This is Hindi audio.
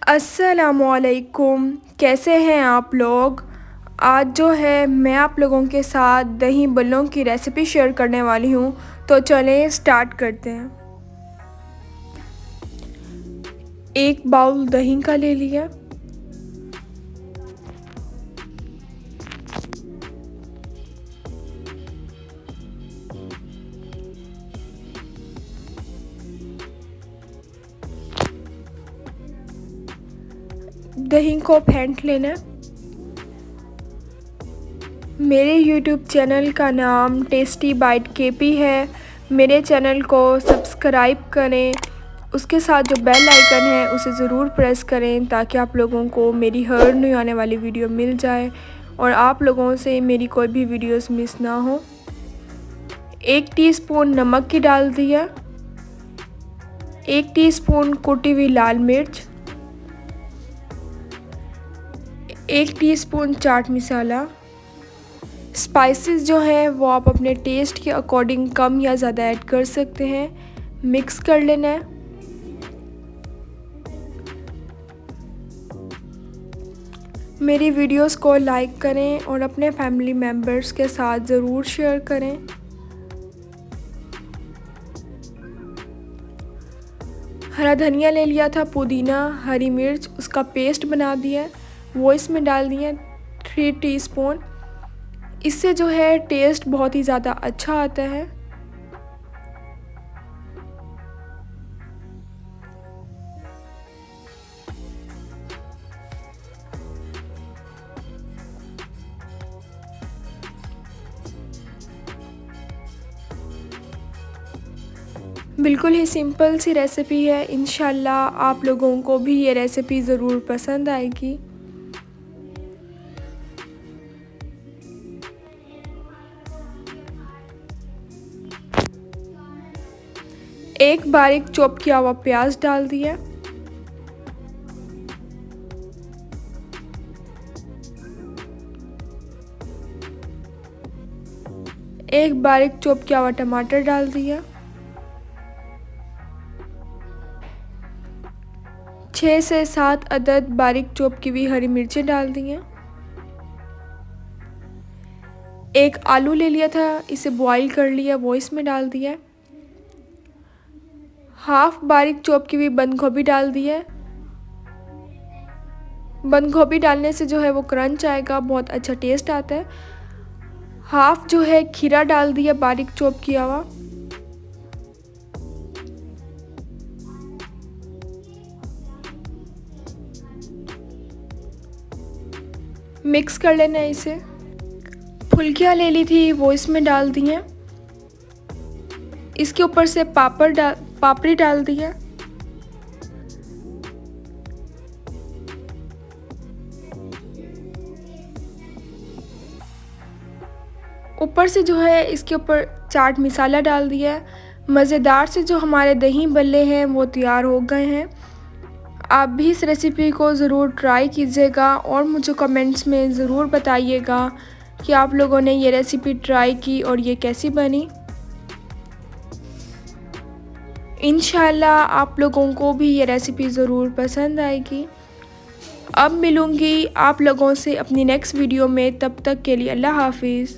अस्सलामुअलैकुम, कैसे हैं आप लोग। आज जो है मैं आप लोगों के साथ दही बल्लों की रेसिपी शेयर करने वाली हूँ। तो चलें स्टार्ट करते हैं। एक बाउल दही का ले लिया। दही को फेंट लेना। मेरे YouTube चैनल का नाम टेस्टी बाइट केपी है। मेरे चैनल को सब्सक्राइब करें, उसके साथ जो बेल आइकन है उसे ज़रूर प्रेस करें ताकि आप लोगों को मेरी हर न्यू आने वाली वीडियो मिल जाए और आप लोगों से मेरी कोई भी वीडियोस मिस ना हो। 1 टीस्पून नमक की डाल दिया। 1 टीस्पून कुटी हुई लाल मिर्च। 1 टीस्पून चाट मसाला। स्पाइसेस जो हैं वो आप अपने टेस्ट के अकॉर्डिंग कम या ज़्यादा ऐड कर सकते हैं। मिक्स कर लेना है। मेरी वीडियोस को लाइक करें और अपने फैमिली मेम्बर्स के साथ ज़रूर शेयर करें। हरा धनिया ले लिया था, पुदीना, हरी मिर्च, उसका पेस्ट बना दिया, वो इसमें डाल दिया 3 टीस्पून। इससे जो है टेस्ट बहुत ही ज़्यादा अच्छा आता है। बिल्कुल ही सिंपल सी रेसिपी है। इंशाल्लाह आप लोगों को भी ये रेसिपी ज़रूर पसंद आएगी। एक बारीक चॉप किया हुआ प्याज डाल दिया। एक बारीक चॉप किया हुआ टमाटर डाल दिया। 6 से 7 अदद बारीक चॉप की हुई हरी मिर्चें डाल दी हैं। एक आलू ले लिया था, इसे बॉईल कर लिया, वो इसमें डाल दिया। हाफ बारीक चॉप की हुई बंद गोभी डाल दी है। बंद गोभी डालने से जो है वो क्रंच आएगा, बहुत अच्छा टेस्ट आता है। हाफ जो है खीरा डाल दिया, बारीक चॉप किया हुआ। मिक्स कर लेना है इसे। फुल्कियाँ ले ली थी, वो इसमें डाल दी हैं। इसके ऊपर से पापड़ी डाल दी है। ऊपर से जो है इसके ऊपर चाट मसाला डाल दिया है। मज़ेदार से जो हमारे दही बल्ले हैं वो तैयार हो गए हैं। आप भी इस रेसिपी को ज़रूर ट्राई कीजिएगा और मुझे कमेंट्स में ज़रूर बताइएगा कि आप लोगों ने ये रेसिपी ट्राई की और ये कैसी बनी। इंशाल्लाह आप लोगों को भी ये रेसिपी ज़रूर पसंद आएगी। अब मिलूँगी आप लोगों से अपनी नेक्स्ट वीडियो में, तब तक के लिए अल्लाह हाफिज़।